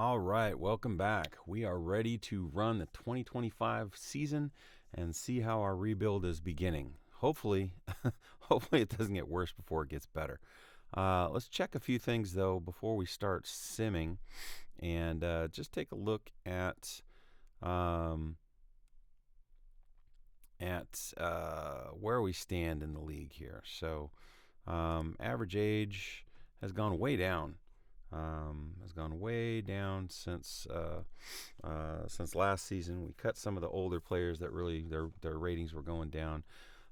All right, welcome back. We are ready to run the 2025 season and see how our rebuild is beginning. Hopefully, hopefully it doesn't get worse before it gets better. Let's check a few things though before we start simming, and just take a look um, at where we stand in the league here. So, average age has gone way down. Has gone way down since last season. We cut some of the older players that really their ratings were going down.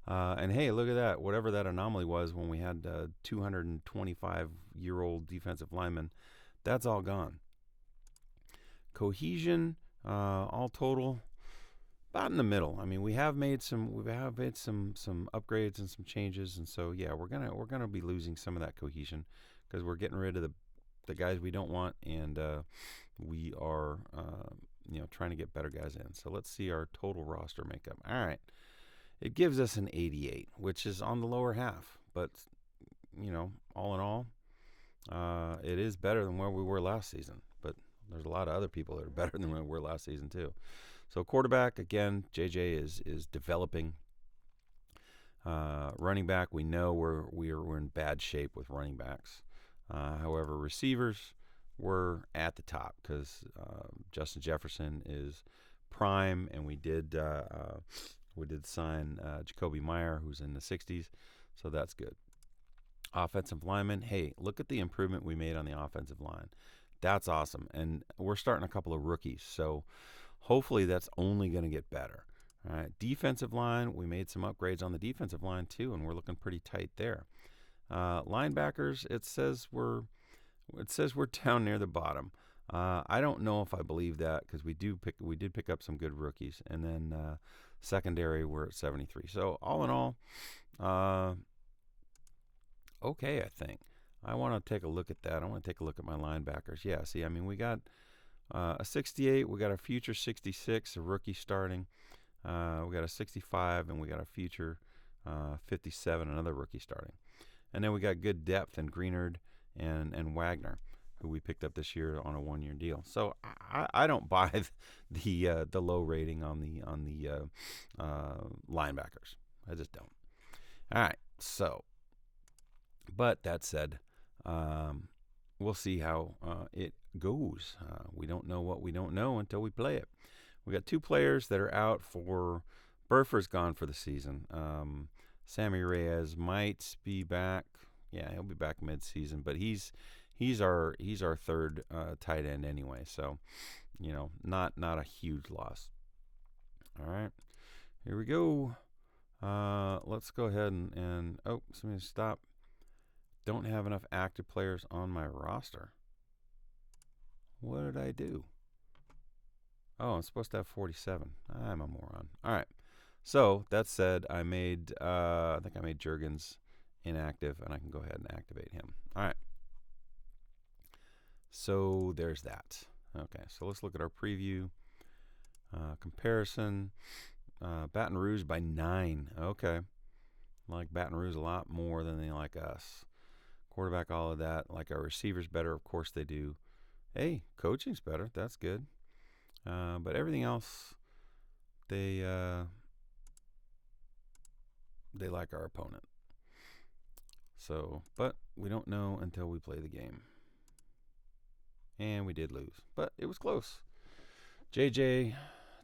And hey, look at that! Whatever that anomaly was when we had 225-year-old defensive linemen, that's all gone. Cohesion, all total, about in the middle. I mean, we have made some upgrades and some changes, and so yeah, we're gonna be losing some of that cohesion because we're getting rid of the guys we don't want, and we are trying to get better guys in. So let's see our total roster makeup. All right, it gives us an 88, which is on the lower half, but all in all, it is better than where we were last season. But there's a lot of other people that are better than we were last season too. So quarterback, again, JJ is developing. Running back, we know we're in bad shape with running backs. However, receivers were at the top because Justin Jefferson is prime, and we did sign Jacoby Meyer, who's in the 60s, so that's good. Offensive lineman, hey, look at the improvement we made on the offensive line. That's awesome, and we're starting a couple of rookies, so hopefully that's only going to get better. All right, defensive line, we made some upgrades on the defensive line too, and we're looking pretty tight there. Linebackers, it says we're down near the bottom. I don't know if I believe that because we did pick up some good rookies, and then secondary we're at 73. So all in all, okay, I think. I want to take a look at that. I want to take a look at my linebackers. Yeah, see, I mean, we got a 68, we got a future 66, a rookie starting. We got a 65, and we got a future 57, another rookie starting. And then we got good depth in Greenard and Wagner, who we picked up this year on a 1-year deal. So I don't buy the low rating on the linebackers. I just don't. All right. So, but that said, we'll see how it goes. We don't know what we don't know until we play it. We got 2 players that are out for. Burford's gone for the season. Sammy Reyes might be back. Yeah, he'll be back mid-season, but he's our third tight end anyway. So, not a huge loss. All right, here we go. Let's go ahead and somebody stop. Don't have enough active players on my roster. What did I do? Oh, I'm supposed to have 47. I'm a moron. All right. So that said, I think I made Juergens inactive, and I can go ahead and activate him. All right. So there's that. Okay, so let's look at our preview. Comparison. Baton Rouge by 9. Okay. Like Baton Rouge a lot more than they like us. Quarterback, all of that. Like our receivers better, of course they do. Hey, coaching's better. That's good. But everything else, they like our opponent. So, but we don't know until we play the game. And we did lose, but it was close. JJ,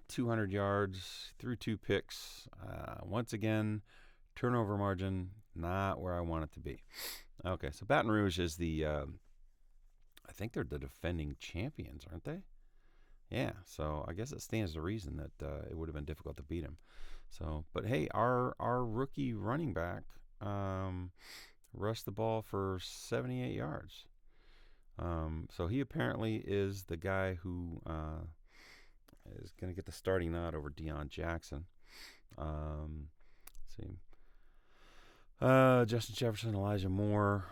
200 yards, threw 2 picks. Once again, turnover margin, not where I want it to be. Okay, so Baton Rouge is I think they're the defending champions, aren't they? Yeah, so I guess it stands to reason that it would have been difficult to beat him. So, but hey, our rookie running back rushed the ball for 78 yards. So he apparently is the guy who is going to get the starting nod over Deion Jackson. Let's see. Justin Jefferson, Elijah Moore.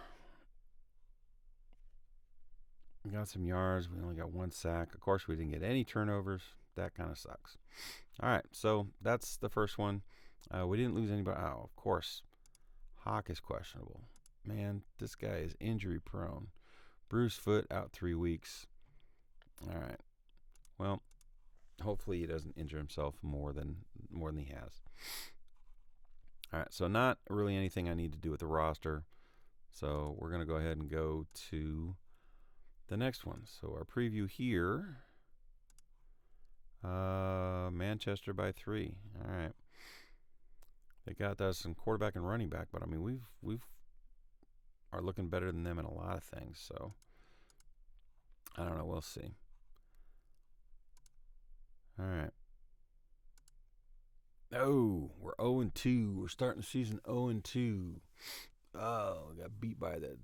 We got some yards. We only got 1 sack. Of course, we didn't get any turnovers. That kind of sucks. All right, so that's the first one. We didn't lose anybody. Oh, of course. Hawk is questionable. Man, this guy is injury prone. Bruised foot, out 3 weeks. All right. Well, hopefully he doesn't injure himself more than he has. All right. So not really anything I need to do with the roster. So we're going to go ahead and go to the next one. So our preview here, Manchester by 3. All right. They got us in quarterback and running back, but I mean we've are looking better than them in a lot of things. So I don't know. We'll see. All right. Oh, we're 0-2. We're starting the season 0-2. Oh, we got beat by the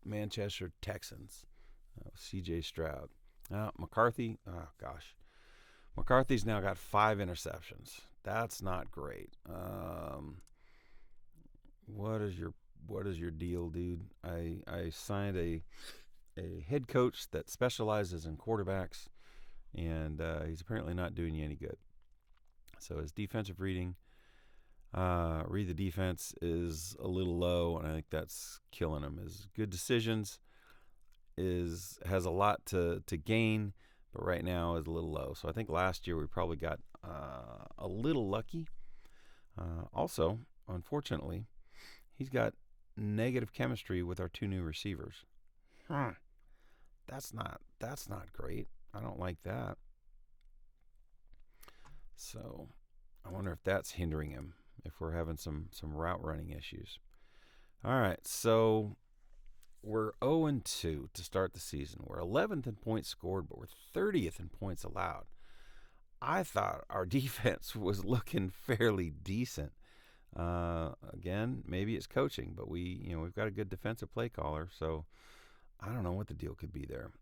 Manchester Texans. C.J. Stroud. McCarthy. Oh gosh, McCarthy's now got 5 interceptions. That's not great. What is your deal, dude? I signed a head coach that specializes in quarterbacks, and he's apparently not doing you any good. So his defensive read the defense is a little low, and I think that's killing him. His good decisions has a lot to gain, but right now is a little low. So I think last year we probably got a little lucky. Also, unfortunately, he's got negative chemistry with our 2 new receivers. That's not great. I don't like that. So I wonder if that's hindering him, if we're having some route running issues. All right, so we're 0-2 to start the season. We're 11th in points scored, but we're 30th in points allowed. I thought our defense was looking fairly decent. Again, maybe it's coaching, but we've got a good defensive play caller, so I don't know what the deal could be there.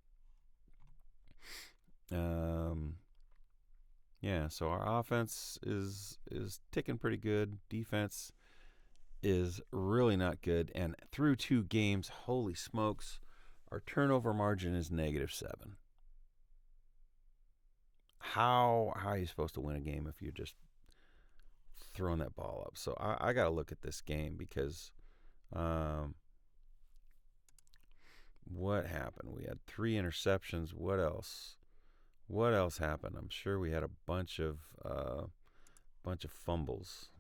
Yeah, so our offense is ticking pretty good. Defense is really not good, and through 2 games, holy smokes, our turnover margin is -7. How are you supposed to win a game if you're just throwing that ball up? So I got to look at this game because what happened? We had 3 interceptions. What else? What else happened? I'm sure we had a bunch of fumbles.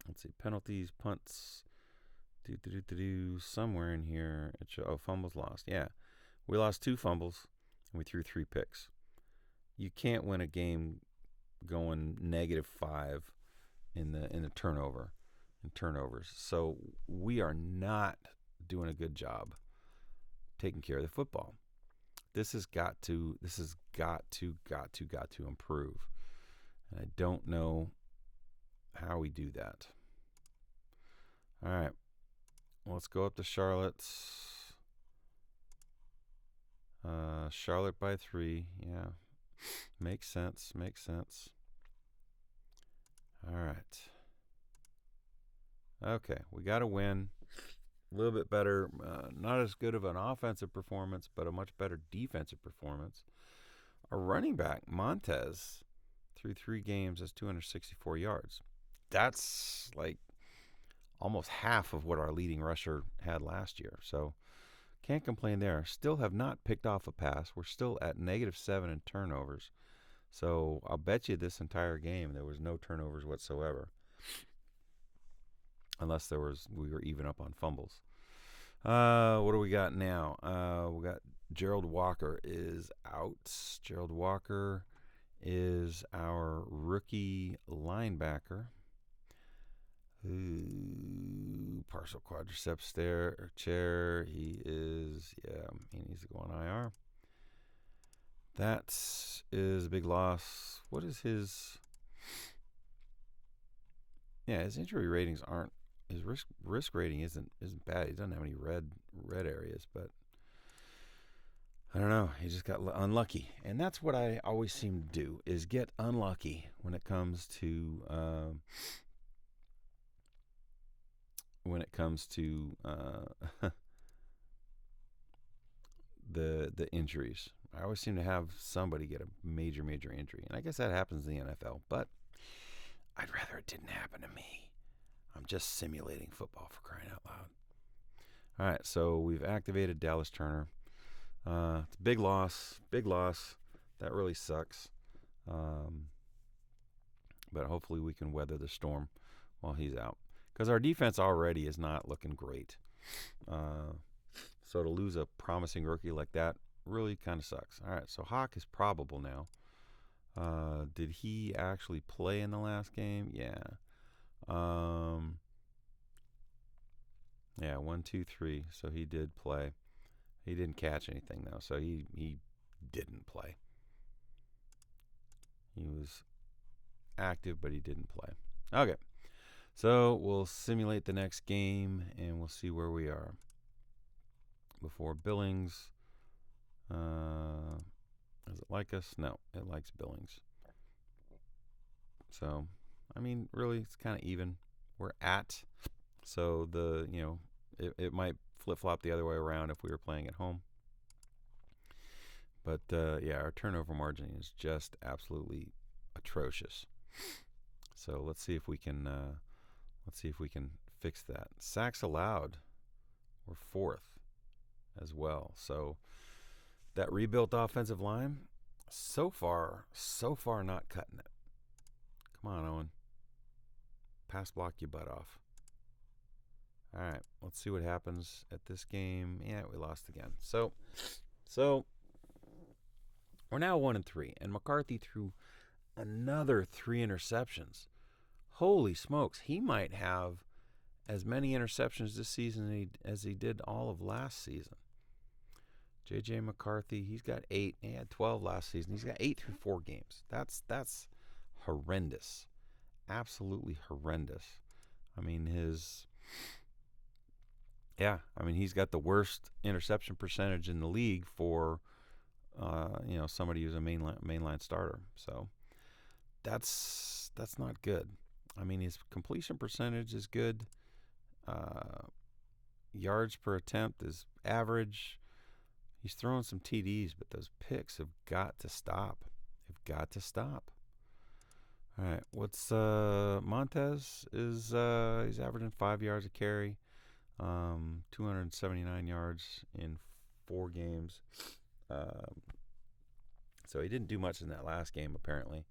Let's see, penalties, punts, somewhere in here. Fumbles lost. Yeah, we lost 2 fumbles and we threw 3 picks. You can't win a game going -5 in the turnovers. So we are not doing a good job taking care of the football. This has got to improve. And I don't know how we do that. All right. Well, let's go up to Charlotte. Charlotte by 3. Yeah. Makes sense. All right. Okay. We got to win. A little bit better. Not as good of an offensive performance, but a much better defensive performance. Our running back, Montez, through 3 games, has 264 yards. That's like almost half of what our leading rusher had last year. So can't complain there. Still have not picked off a pass. We're still at -7 in turnovers. So I'll bet you this entire game there was no turnovers whatsoever. Unless we were even up on fumbles. What do we got now? We got Gerald Walker is out. Gerald Walker is our rookie linebacker. Partial quadriceps chair. He needs to go on IR. That is a big loss. What is his? Yeah, his injury ratings aren't. His risk rating isn't bad. He doesn't have any red areas, but I don't know. He just got unlucky, and that's what I always seem to do: is get unlucky when it comes to the injuries. I always seem to have somebody get a major injury, and I guess that happens in the NFL. But I'd rather it didn't happen to me. I'm just simulating football, for crying out loud. All right, so we've activated Dallas Turner. It's a big loss. Big loss. That really sucks. But hopefully we can weather the storm while he's out. Because our defense already is not looking great. So to lose a promising rookie like that really kind of sucks. All right, so Hawk is probable now. Did he actually play in the last game? Yeah. Yeah, 1, 2, 3. So he did play. He didn't catch anything though, so he didn't play. He was active, but he didn't play. Okay, so we'll simulate the next game and we'll see where we are. Before Billings, does it like us? No, it likes Billings. So, I mean, really, it's kind of even. We're at, so it might flip-flop the other way around if we were playing at home. But yeah, our turnover margin is just absolutely atrocious. So let's see if we can fix that. Sacks allowed, we're 4th as well. So that rebuilt offensive line, so far not cutting it. Come on, Owen. Pass block your butt off. All right, let's see what happens at this game. Yeah, we lost again. So we're now 1-3, and McCarthy threw another 3 interceptions. Holy smokes, he might have as many interceptions this season as he did all of last season. J.J. McCarthy, he's got 8. He had 12 last season. He's got 8 through 4 games. That's horrendous. Absolutely horrendous. I mean, he's got the worst interception percentage in the league for, somebody who's a mainline starter. So that's not good. I mean, his completion percentage is good. Yards per attempt is average. He's throwing some TDs, but those picks have got to stop. They've got to stop. All right, what's Montez is he's averaging 5 yards a carry, 279 yards in 4 games. So he didn't do much in that last game apparently,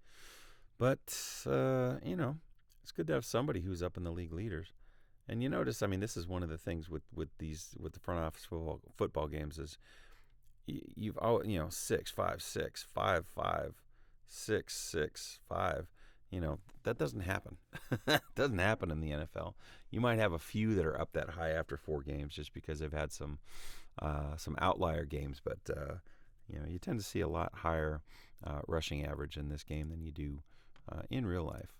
but it's good to have somebody who's up in the league leaders. And you notice, I mean, this is one of the things with the front office football games is you've 6 5 6 5 5 6 6 5. That doesn't happen. It doesn't happen in the NFL. You might have a few that are up that high after 4 games just because they've had some outlier games, but you tend to see a lot higher rushing average in this game than you do in real life.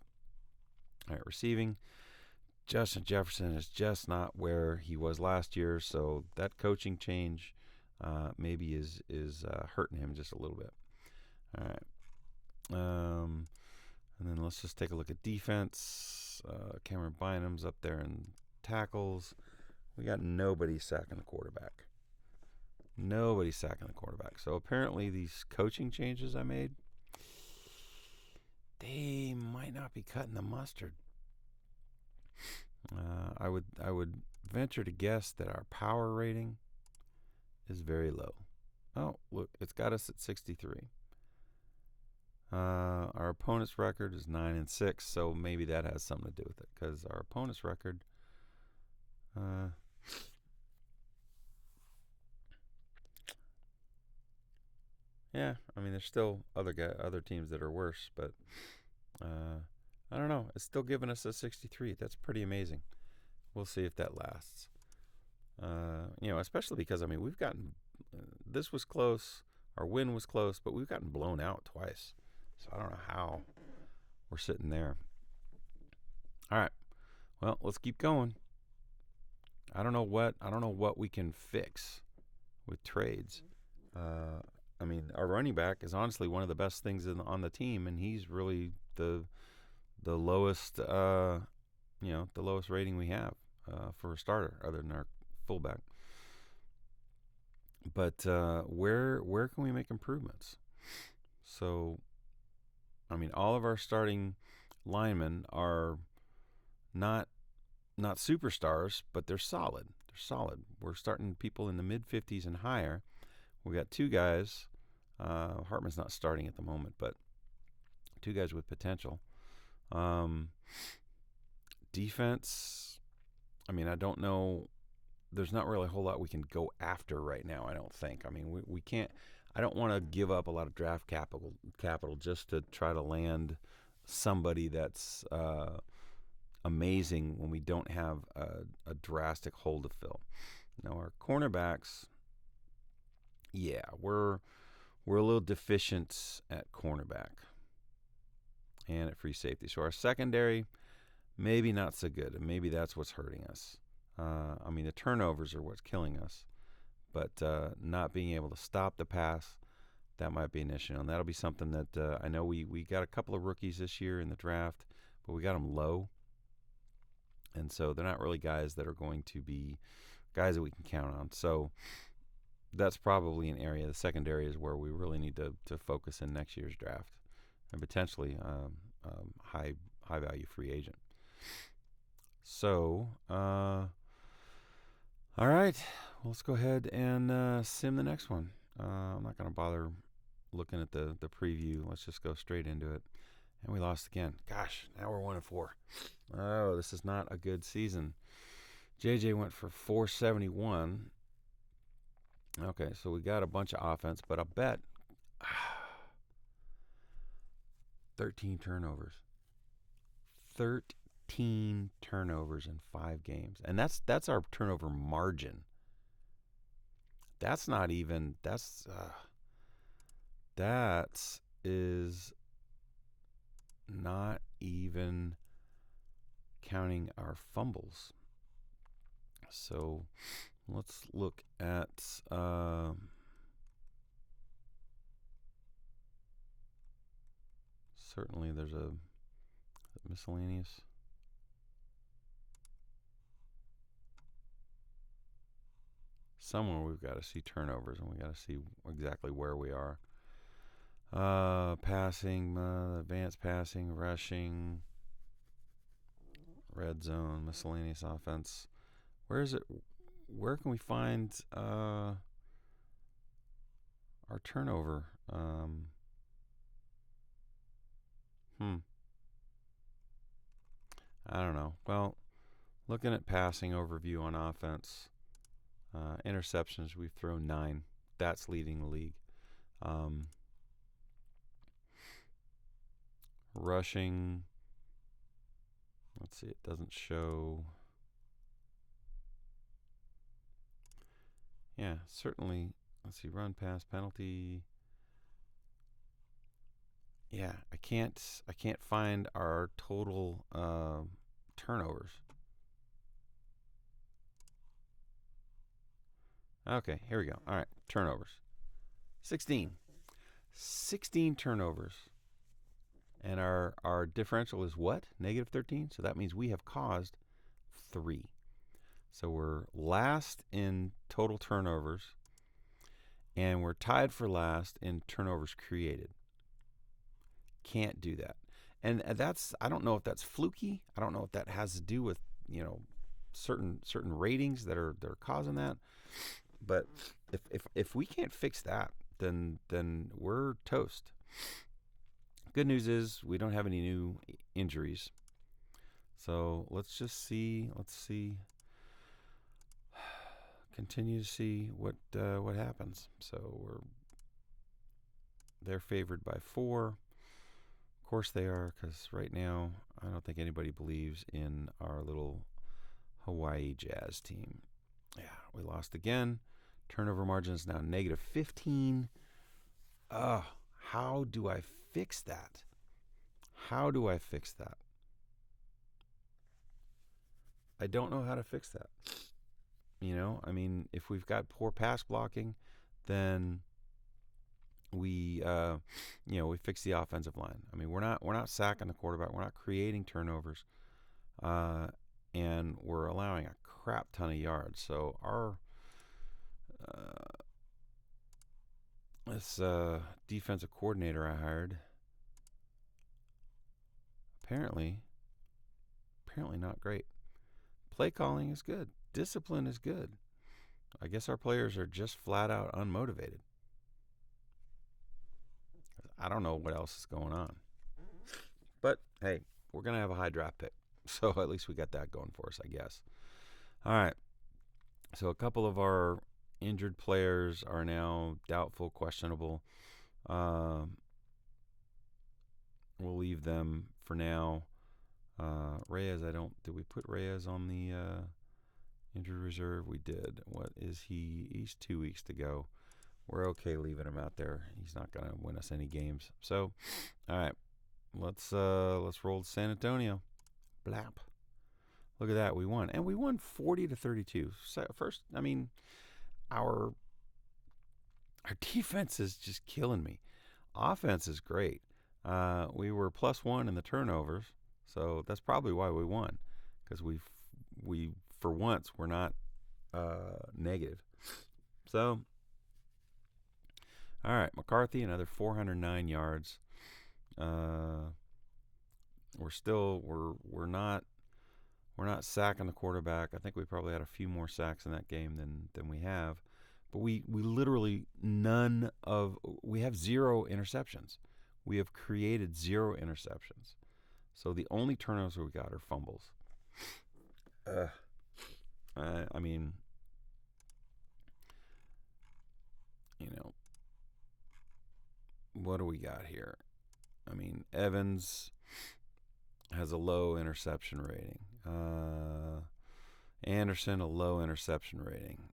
All right, receiving. Justin Jefferson is just not where he was last year, so that coaching change maybe is hurting him just a little bit. All right. And then let's just take a look at defense. Cameron Bynum's up there in tackles. We got nobody sacking the quarterback. So apparently these coaching changes I made, they might not be cutting the mustard. I would venture to guess that our power rating is very low. Oh, look, it's got us at 63. Our opponent's record is 9-6, so maybe that has something to do with it, because our opponent's record, yeah, I mean, there's still other teams that are worse, but I don't know. It's still giving us a 63. That's pretty amazing. We'll see if that lasts. Especially because, I mean, we've gotten, this was close, our win was close, but we've gotten blown out twice. So I don't know how we're sitting there. All right. Well, let's keep going. I don't know what we can fix with trades. I mean, our running back is honestly one of the best things on the team, and he's really the lowest, the lowest rating we have for a starter, other than our fullback. But where can we make improvements? So, I mean, all of our starting linemen are not superstars, but they're solid. We're starting people in the mid-50s and higher, We got two guys. Hartman's not starting at the moment, but two guys with potential. Defense, I mean, I don't know. There's not really a whole lot we can go after right now, I don't think. I mean, we can't. I don't want to give up a lot of draft capital just to try to land somebody that's amazing when we don't have a drastic hole to fill. Now, our cornerbacks, yeah, we're a little deficient at cornerback and at free safety. So our secondary, maybe not so good, and maybe that's what's hurting us. I mean, the turnovers are what's killing us, but not being able to stop the pass, that might be an issue. And that'll be something that I know we got a couple of rookies this year in the draft, but we got them low. And so they're not really guys that are going to be guys that we can count on. So that's probably an area. The secondary is where we really need to focus in next year's draft, and potentially high value free agent. So, all right, well, let's go ahead and sim the next one. I'm not going to bother looking at the preview. Let's just go straight into it. And we lost again. Gosh, now we're 1-4. Oh, this is not a good season. JJ went for 471. Okay, so we got a bunch of offense, but I bet 13 turnovers. 13 turnovers in 5 games. And that's our turnover margin. That's not even that is not even counting our fumbles. So let's look at certainly there's a miscellaneous. Somewhere we've got to see turnovers, and we got to see exactly where we are. Passing, advanced passing, rushing, red zone, miscellaneous offense. Where is it? Where can we find our turnover? I don't know. Well, looking at passing overview on offense, interceptions, we've thrown 9. That's leading the league. Rushing, let's see, it doesn't show. Yeah, certainly. Let's see, run, pass, penalty. Yeah, I can't find our total turnovers. Okay, here we go. All right, turnovers. 16 turnovers. And our differential is what? Negative 13? So that means we have caused 3. So we're last in total turnovers, and we're tied for last in turnovers created. Can't do that. And that's, I don't know if that's fluky. I don't know if that has to do with, certain ratings that are causing that. But if we can't fix that, then we're toast. Good news is we don't have any new injuries. So let's just see. Let's see. Continue to see what happens. So they're favored by 4. Of course they are, because right now I don't think anybody believes in our little Hawaii Jazz team. Yeah, we lost again. Turnover margin is now negative 15. How do I fix that? How do I fix that? I don't know how to fix that. I mean, if we've got poor pass blocking, then we fix the offensive line. I mean, we're not sacking the quarterback. We're not creating turnovers, and we're allowing a crap ton of yards. So our this defensive coordinator I hired, apparently not great. Play calling is good. Discipline is good. I guess our players are just flat out unmotivated. I don't know what else is going on. But hey, we're gonna have a high draft pick, so at least we got that going for us, I guess. All right. So a couple of our injured players are now doubtful, questionable. We'll leave them for now. Reyes, did we put Reyes on the injured reserve? We did. What is he? He's 2 weeks to go. We're okay leaving him out there. He's not going to win us any games. So, all right, let's roll to San Antonio. Blap. Look at that, we won, and we won 40-32. So first, I mean, our defense is just killing me. Offense is great. We were +1 in the turnovers, so that's probably why we won, because we for once we're not negative. So, all right, McCarthy, another 409 yards. We're not sacking the quarterback. I think we probably had a few more sacks in that game than we have, but we literally we have 0 interceptions. We have created 0 interceptions. So the only turnovers we got are fumbles. I mean, what do we got here? I mean, Evans has a low interception rating. Anderson, a low interception rating.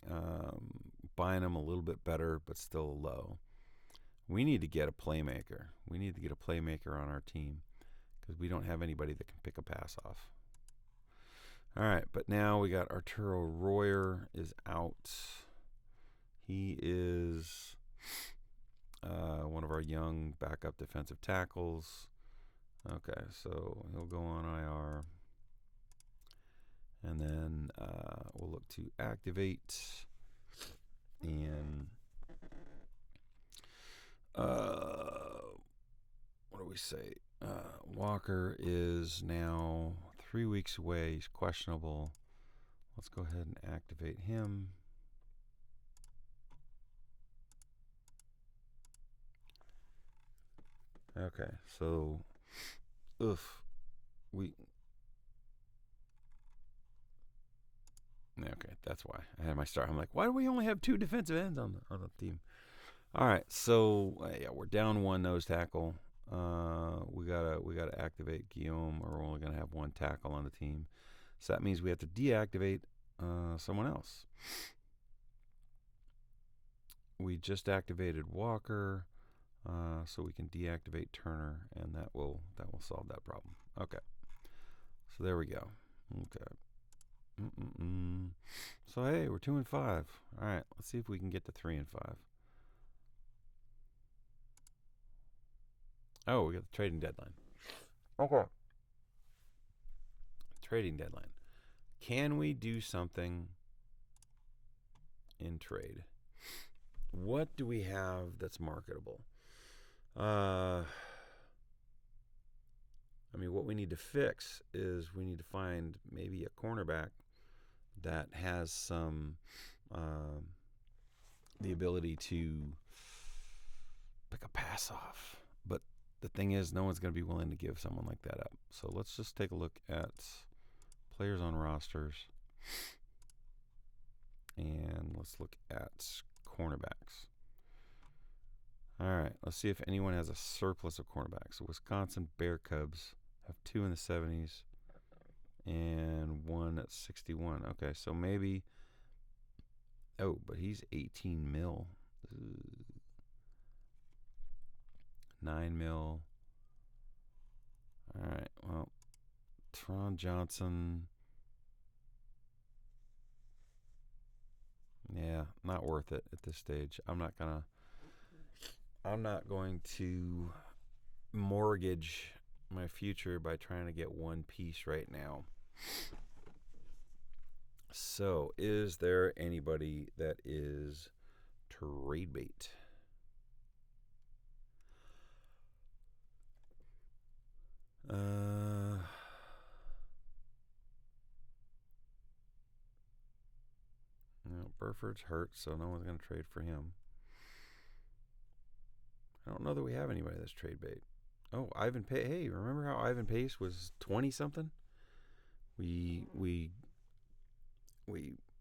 Bynum, a little bit better, but still low. We need to get a playmaker. We need to get a playmaker on our team because we don't have anybody that can pick a pass off. All right, but now we got Arturo Royer is out. He is one of our young backup defensive tackles. Okay, so he'll go on IR. And then we'll look to activate. And what do we say? Walker is now 3 weeks away. He's questionable. Let's go ahead and activate him. Okay, so okay, that's why I had my start. I'm like, why do we only have 2 defensive ends on the team? All right, so yeah, we're down 1 nose tackle. We gotta activate Guillaume, or we're only gonna have 1 tackle on the team. So that means we have to deactivate someone else. We just activated Walker, so we can deactivate Turner, and that will solve that problem. Okay, so there we go. Okay. So hey, we're 2-5. All right, let's see if we can get to 3-5. Oh, we got the trading deadline. Okay. Trading deadline. Can we do something in trade? What do we have that's marketable? I mean, what we need to fix is we need to find maybe a cornerback that has some the ability to pick a pass off. But the thing is, no one's going to be willing to give someone like that up. So let's just take a look at players on rosters. And let's look at cornerbacks. All right, let's see if anyone has a surplus of cornerbacks. So Wisconsin Bear Cubs have 2 in the 70s and 1 at 61. Okay, so maybe. Oh, but he's 18 mil. 9 mil. All right, well, Tron Johnson. Yeah, not worth it at this stage. I'm not going to mortgage my future by trying to get 1 piece right now. So, is there anybody that is trade bait? Burford's hurt, so no one's going to trade for him. I don't know that we have anybody that's trade bait. Oh, Ivan Pace. Hey, remember how Ivan Pace was 20 something? We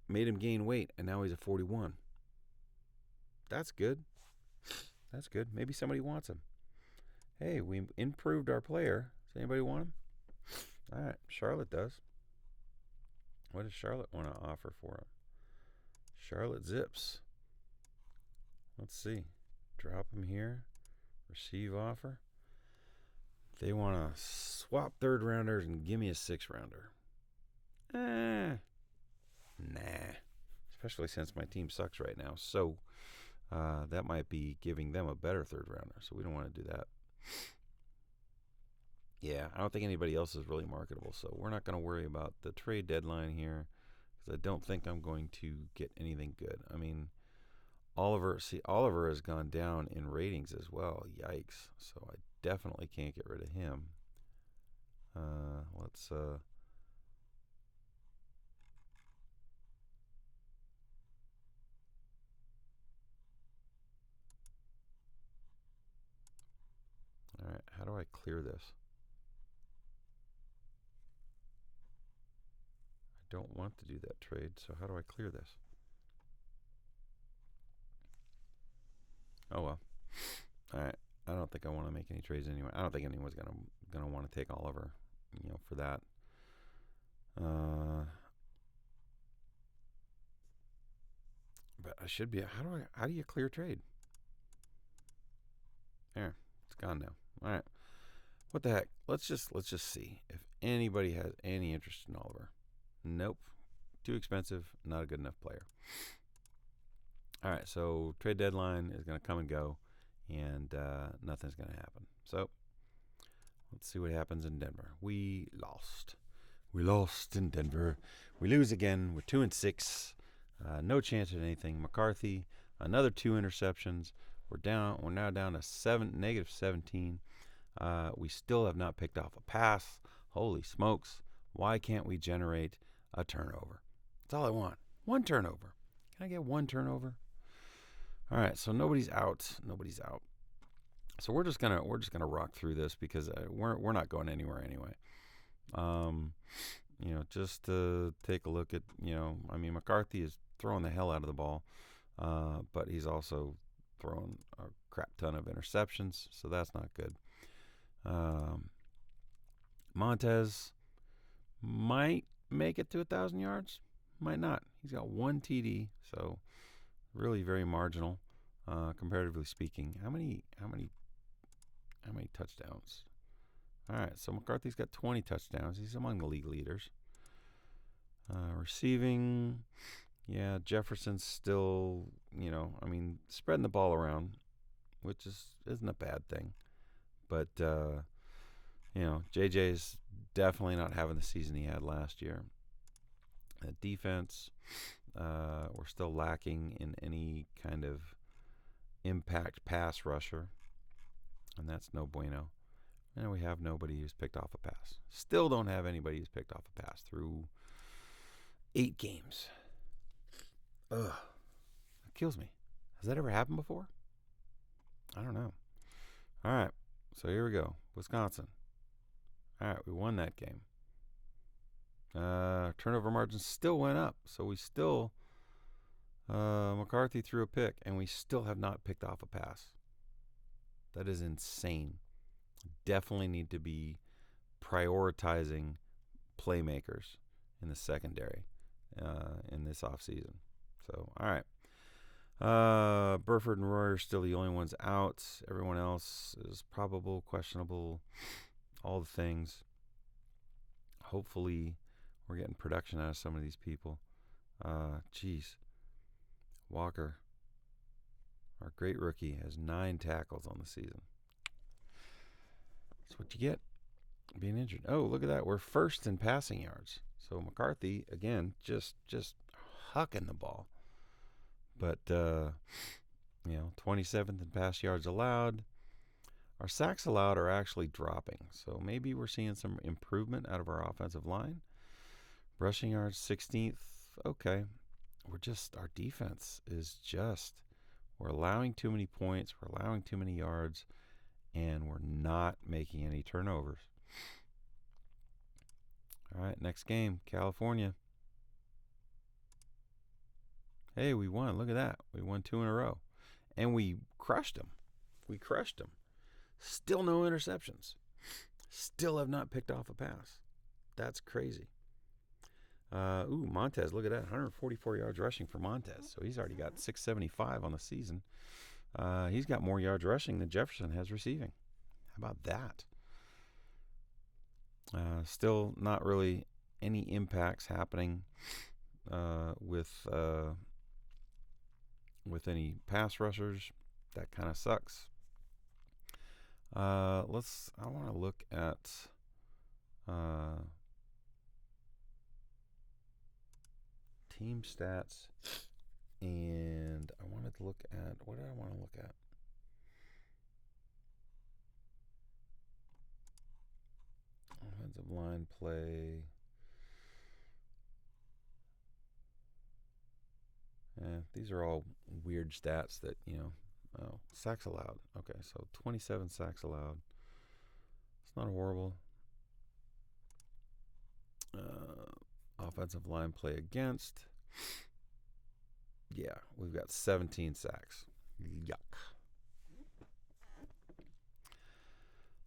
made him gain weight, and now he's a 41. That's good. That's good. Maybe somebody wants him. Hey, we improved our player. Does anybody want him? All right, Charlotte does. What does Charlotte want to offer for him? Charlotte zips. Let's see. Drop him here. Receive offer. They want to swap third rounders and give me a 6th rounder. Nah. Especially since my team sucks right now. So that might be giving them a better third rounder. So we don't want to do that. Yeah, I don't think anybody else is really marketable. So we're not going to worry about the trade deadline here because I don't think I'm going to get anything good. I mean, Oliver has gone down in ratings as well. Yikes. So I definitely can't get rid of him. Let's all right, how do I clear this? I don't want to do that trade, so how do I clear this? Oh well. All right. I don't think I want to make any trades anyway. I don't think anyone's gonna want to take Oliver, for that. But I should be. How do you clear trade? There, it's gone now. All right. What the heck? Let's just see if anybody has any interest in Oliver. Nope. Too expensive. Not a good enough player. All right. So trade deadline is going to come and go, and nothing's going to happen. So let's see what happens in Denver. We lost. We lost in Denver. We lose again. We're 2-6. No chance at anything. McCarthy, another 2 interceptions. We're now down to -17. We still have not picked off a pass. Holy smokes. Why can't we generate a turnover? That's all I want. 1 turnover. Can I get 1 turnover? All right, so nobody's out. So we're just gonna rock through this because we're not going anywhere anyway. Just to take a look at, McCarthy is throwing the hell out of the ball, but he's also throwing a crap ton of interceptions, so that's not good. Montez might make it to 1,000 yards, might not. He's got 1 TD, so really very marginal, comparatively speaking. How many touchdowns? All right, so McCarthy's got 20 touchdowns. He's among the league leaders. Receiving, yeah, Jefferson's still, spreading the ball around, which isn't a bad thing. But, JJ's definitely not having the season he had last year. Defense, we're still lacking in any kind of impact pass rusher, and that's no bueno. And we have nobody who's picked off a pass. Still don't have anybody who's picked off a pass through 8 games. Ugh. It kills me. Has that ever happened before? I don't know. All right. So here we go. Wisconsin. All right. We won that game. Turnover margins still went up. So we still, McCarthy threw a pick, and we still have not picked off a pass. That is insane. Definitely need to be prioritizing playmakers in the secondary in this offseason. So, all right. Burford and Roy are still the only ones out. Everyone else is probable, questionable, all the things. Hopefully, we're getting production out of some of these people. Walker, our great rookie, has 9 tackles on the season. That's what you get being injured. Oh, look at that. We're first in passing yards. So McCarthy, again, just hucking the ball. But, 27th in pass yards allowed. Our sacks allowed are actually dropping. So maybe we're seeing some improvement out of our offensive line. Rushing yards, 16th. Okay. Our defense is just, We're allowing too many points. We're allowing too many yards. And we're not making any turnovers. All right, next game, California. Hey, we won. Look at that. We won 2 in a row. And we crushed them. Still no interceptions. Still have not picked off a pass. That's crazy. Montez, look at that. 144 yards rushing for Montez. So he's already got 675 on the season. He's got more yards rushing than Jefferson has receiving. How about that? Still not really any impacts happening with any pass rushers. That kind of sucks. I want to look at team stats, and I wanted to look at, what did I want to look at? Offensive line play. These are all weird stats that, sacks allowed. Okay, so 27 sacks allowed. It's not horrible. Offensive line play against. Yeah, we've got 17 sacks. Yuck.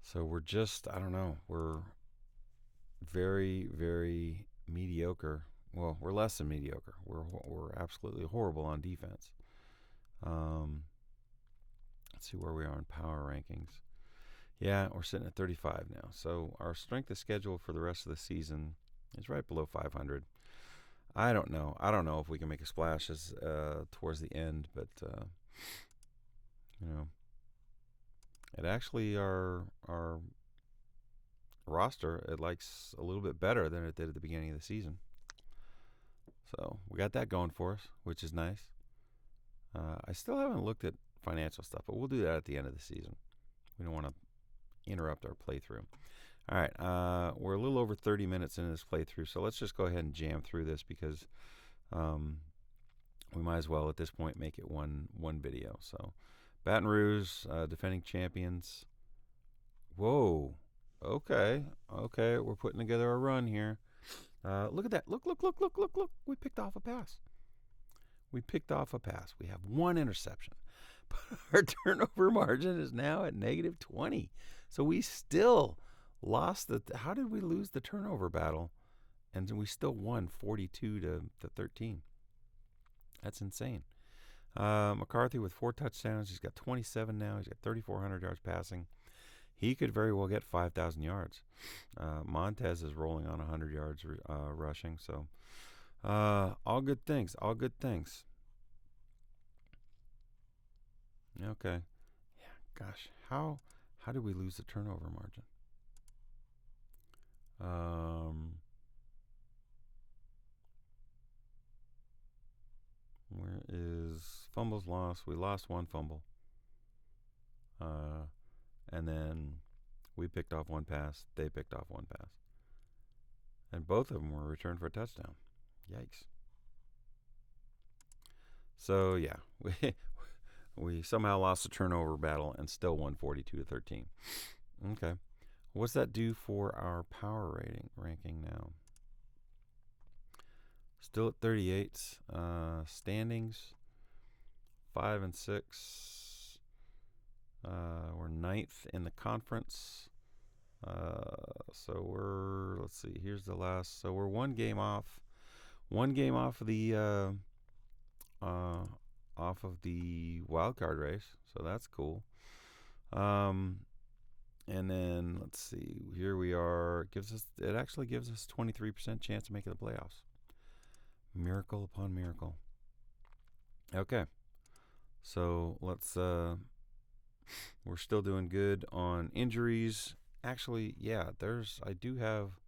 So we're just, I don't know, we're very, very mediocre. Well, we're less than mediocre. We're absolutely horrible on defense. Let's see where we are in power rankings. Yeah, we're sitting at 35 now. So our strength of schedule for the rest of the season is right below 500. I don't know. I don't know if we can make a splash towards the end, but it actually our roster, it likes a little bit better than it did at the beginning of the season. So we got that going for us, which is nice. I still haven't looked at financial stuff, but we'll do that at the end of the season. We don't want to interrupt our playthrough. All right, we're a little over 30 minutes into this playthrough, so let's just go ahead and jam through this because we might as well at this point make it one video. So Baton Rouge, defending champions. Whoa. Okay. We're putting together a run here. Look at that. Look. We picked off a pass. We have 1 interception. But our turnover margin is now at negative 20. So we still lost how did we lose the turnover battle? And we still won 42 to 13. That's insane. McCarthy with 4 touchdowns. He's got 27 now. He's got 3,400 yards passing. He could very well get 5,000 yards. Montez is rolling on 100 yards rushing. So all good things. Okay. Yeah, gosh. How did we lose the turnover margin? Where is fumbles lost? We lost 1 fumble. And then we picked off 1 pass. They picked off 1 pass. And both of them were returned for a touchdown. Yikes. So, yeah. We somehow lost the turnover battle and still won 42 to 13. Okay. What's that do for our power ranking now? Still at 38. Standings 5 and 6. We're 9th in the conference. So let's see. Here's the last. So we're 1 game off. 1 game off of the wild card race. So that's cool. And then let's see. Here we are. It actually gives us 23% chance of making the playoffs. Miracle upon miracle. Okay. So let's we're still doing good on injuries. Actually, yeah, I do have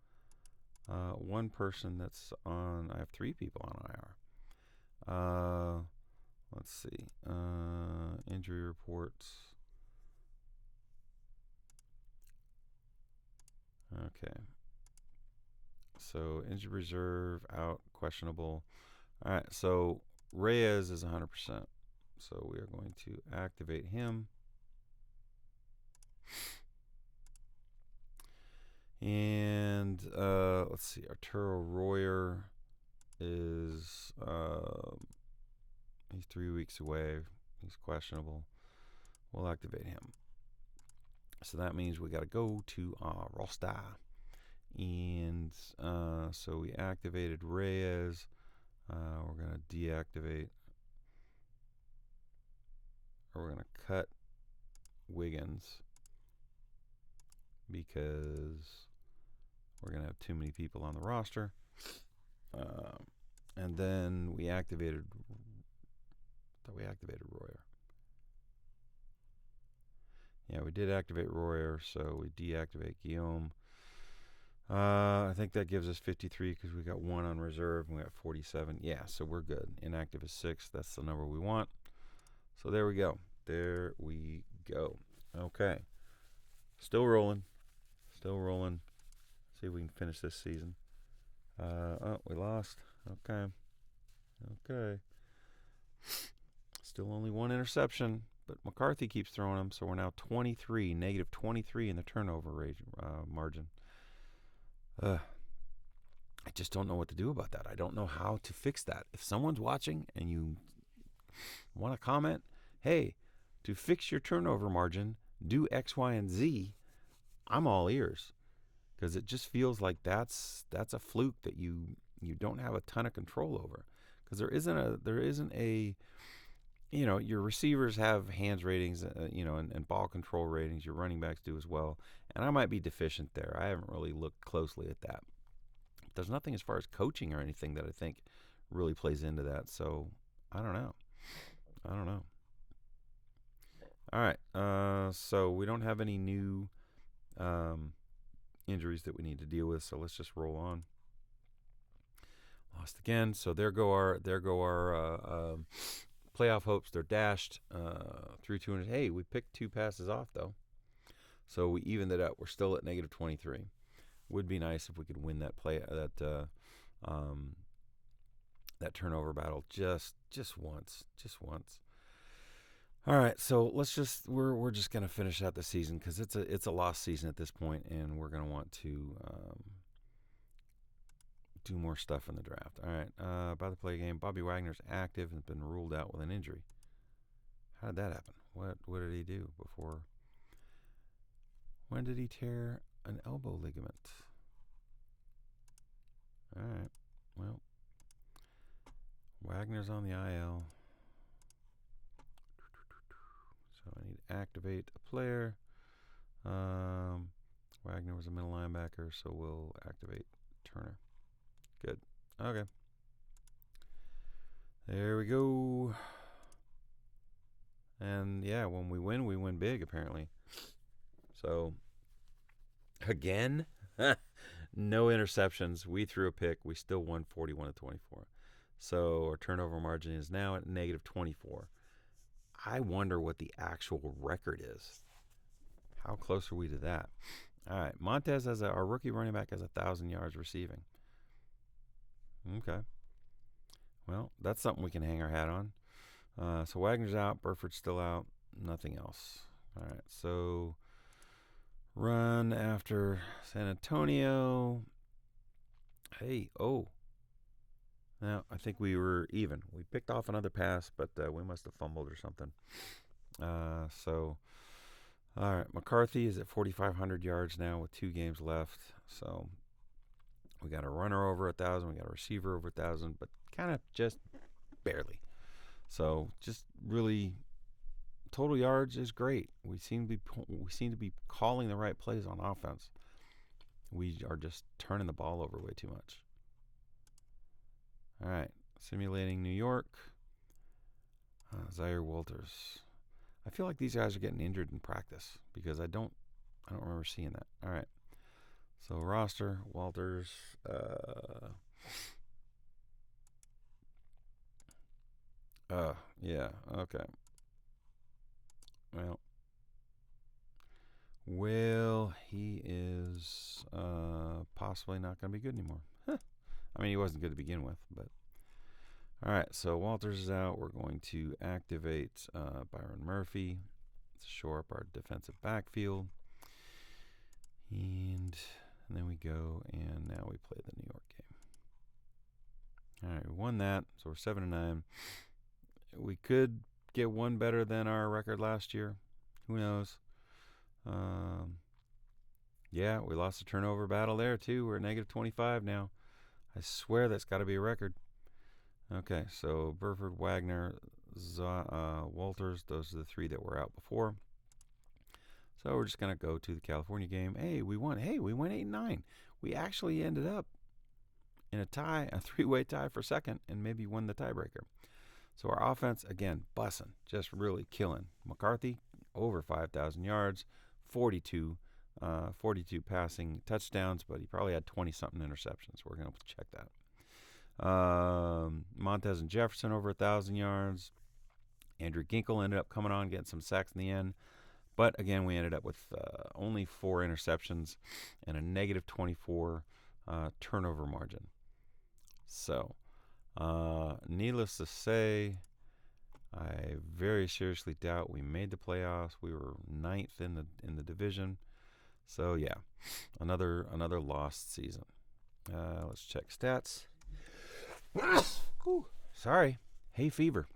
1 person that's on. I have 3 people on IR. Let's see. Injury reports. Okay. So injury reserve out, questionable. All right. So Reyes is 100%. So we are going to activate him. And let's see, Arturo Royer is he's 3 weeks away. He's questionable. We'll activate him. So that means we got to go to our roster. And so we activated Reyes. We're going to deactivate, or we're going to cut Wiggins because we're going to have too many people on the roster. And then we activated, I thought we activated Royer. Yeah, we did activate Royer, so we deactivate Guillaume. I think that gives us 53 because we got 1 on reserve and we got 47. Yeah, so we're good. Inactive is 6. That's the number we want. So there we go. There we go. Okay. Still rolling. Still rolling. See if we can finish this season. Oh, we lost. Okay. Okay. Still only 1 interception, but McCarthy keeps throwing them, so we're now 23, negative 23 in the turnover rate, margin. I just don't know what to do about that. I don't know how to fix that. If someone's watching and you want to comment, hey, to fix your turnover margin, do X, Y, and Z, I'm all ears. Because it just feels like that's a fluke that you don't have a ton of control over. Because there isn't a your receivers have hands ratings, and ball control ratings. Your running backs do as well. And I might be deficient there. I haven't really looked closely at that. There's nothing as far as coaching or anything that I think really plays into that. So I don't know. All right. So we don't have any new injuries that we need to deal with. So let's just roll on. Lost again. So there go our playoff hopes. They're dashed through 200. Hey, we picked 2 passes off though, so we evened it up. We're still at negative 23. Would be nice if we could win that that turnover battle just once. All right, so let's just we're just gonna finish out the season because it's a lost season at this point, and we're gonna want to do more stuff in the draft. All right, about to play a game. Bobby Wagner's active and has been ruled out with an injury. How did that happen? What did he do before? When did he tear an elbow ligament? All right, well, Wagner's on the IL. So I need to activate a player. Wagner was a middle linebacker, so we'll activate Turner. Good. Okay. There we go. And yeah, when we win big, apparently. So, again, no interceptions. We threw a pick. We still won 41-24. So our turnover margin is now at negative 24. I wonder what the actual record is. How close are we to that? All right. Montez our rookie running back has 1,000 yards receiving. Okay. Well, that's something we can hang our hat on. So Wagner's out. Burford's still out. Nothing else. All right. So run after San Antonio. Hey, now I think we were even. We picked off another pass, but we must have fumbled or something. All right. McCarthy is at 4,500 yards now with 2 games left. So we got a runner over 1,000. We got a receiver over 1,000, but kind of just barely. So just really, total yards is great. We seem to be calling the right plays on offense. We are just turning the ball over way too much. All right, simulating New York. Zaire Walters. I feel like these guys are getting injured in practice because I don't remember seeing that. All right, so roster Walters. Yeah, okay. Well, he is possibly not going to be good anymore. I mean, he wasn't good to begin with, but All right, so Walters is out. We're going to activate Byron Murphy to shore up our defensive backfield. And then we go, and now we play the New York game. All right, we won that, so we're 7-9. We could get one better than our record last year. Who knows? Yeah, we lost the turnover battle there, too. We're at -25 now. I swear that's got to be a record. Okay, so Burford, Wagner, Walters, those are the three that were out before. So we're just going to go to the California game. Hey, we won. Hey, we went 8-9. We actually ended up in a tie, a three-way tie for second, and maybe won the tiebreaker. So our offense, again, bussin', just really killing. McCarthy, over 5,000 yards, 42 passing touchdowns, but he probably had 20-something interceptions. We're going to check that. Montez and Jefferson over 1,000 yards. Andrew Ginkle ended up coming on, getting some sacks in the end. But, again, we ended up with only 4 interceptions and a -24 turnover margin. So, needless to say, I very seriously doubt we made the playoffs. We were 9th in the division. So, yeah, another lost season. Let's check stats. Sorry. Hay fever.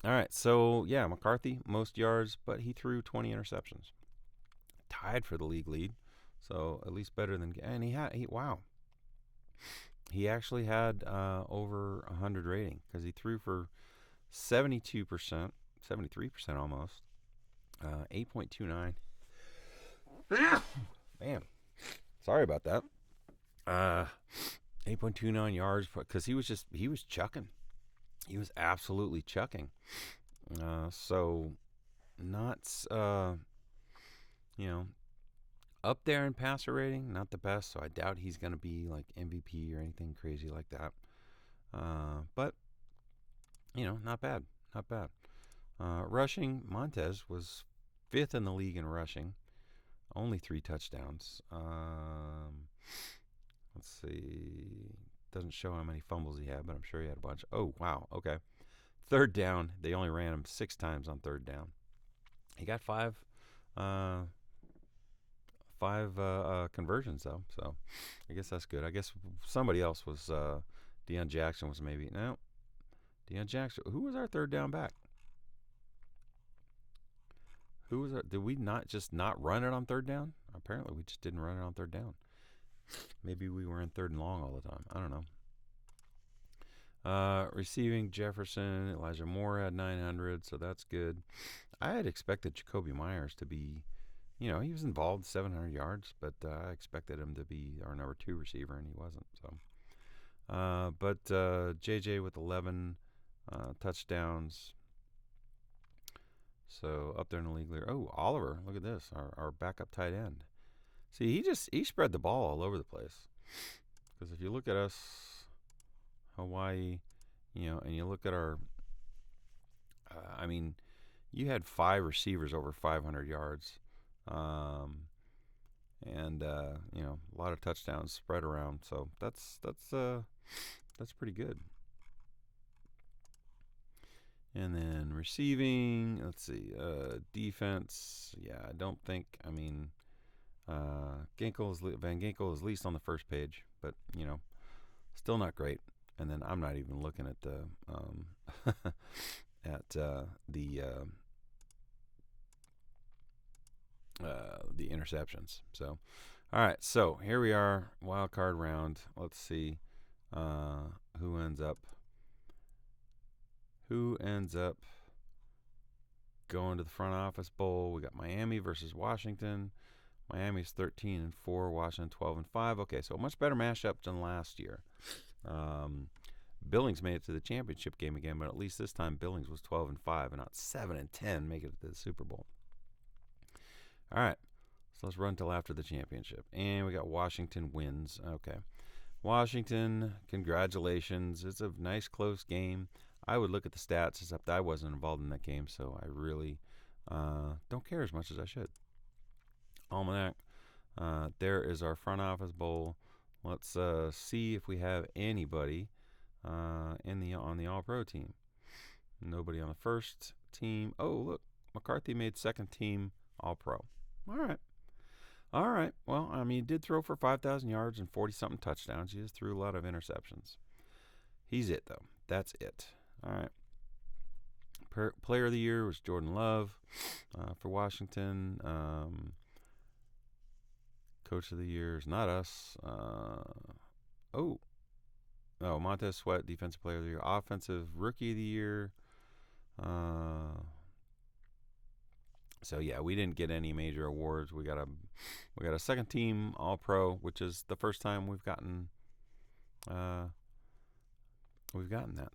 All right, so, yeah, McCarthy, most yards, but he threw 20 interceptions. Tied for the league lead, so at least better than... And he actually had over 100 rating because he threw for 72%, 73% almost, 8.29. Man, sorry about that. 8.29 yards because he was chucking. He was absolutely chucking. So not, up there in passer rating, not the best. So I doubt he's going to be like MVP or anything crazy like that. But, not bad. Not bad. Rushing, Montez was 5th in the league in rushing. Only 3 touchdowns. Let's see. Doesn't show how many fumbles he had, but I'm sure he had a bunch. Oh, wow. Okay. 3rd down. They only ran him 6 times on 3rd down. He got 5 conversions, though. So I guess that's good. I guess somebody else was, Deion Jackson was maybe. No. Deion Jackson. Who was our 3rd down back? Did we not run it on 3rd down? Apparently we just didn't run it on 3rd down. Maybe we were in 3rd and long all the time. I don't know. Receiving, Jefferson, Elijah Moore had 900, so that's good. I had expected Jacoby Myers to be, he was involved 700 yards, but I expected him to be our number 2 receiver, and he wasn't. So, but JJ with 11 touchdowns. So up there in the league leader. Oh, Oliver, look at this, our backup tight end. See, he spread the ball all over the place. Because if you look at us, Hawaii, and you look at our, you had 5 receivers over 500 yards. And a lot of touchdowns spread around. So that's pretty good. And then receiving, let's see, defense. Yeah, I don't think, Van Ginkel is least on the first page, but, still not great. And then I'm not even looking at the the interceptions. So, all right, so here we are, wild card round. Let's see who ends up going to the front office bowl. We got Miami versus Washington. Miami's 13-4, Washington 12-5. Okay, so a much better mashup than last year. Billings made it to the championship game again, but at least this time Billings was 12-5 and not 7-10, making it to the Super Bowl. All right, so let's run till after the championship. And we got Washington wins. Okay, Washington, congratulations. It's a nice close game. I would look at the stats, except I wasn't involved in that game, so I really don't care as much as I should. Almanac. There is our front office bowl. Let's see if we have anybody on the All-Pro team. Nobody on the first team. Oh, look, McCarthy made second team All-Pro. All right. Well, I mean, he did throw for 5,000 yards and 40-something touchdowns. He just threw a lot of interceptions. He's it, though. That's it. All right. Player of the year was Jordan Love for Washington. Coach of the year is not us. Montez Sweat, defensive player of the year. Offensive rookie of the year. So yeah, we didn't get any major awards. We got a second team All Pro, which is the first time we've gotten that.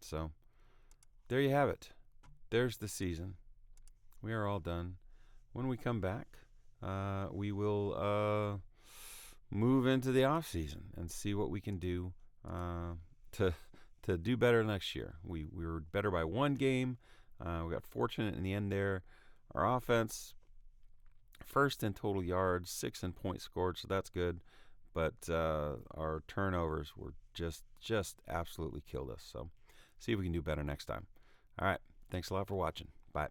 So there you have it. There's the season. We are all done. When we come back, we will move into the off season and see what we can do to do better next year. We were better by one game. We got fortunate in the end there. Our offense, first in total yards, 6 in points scored, so that's good. But our turnovers were just absolutely killed us. So see if we can do better next time. All right. Thanks a lot for watching. Bye.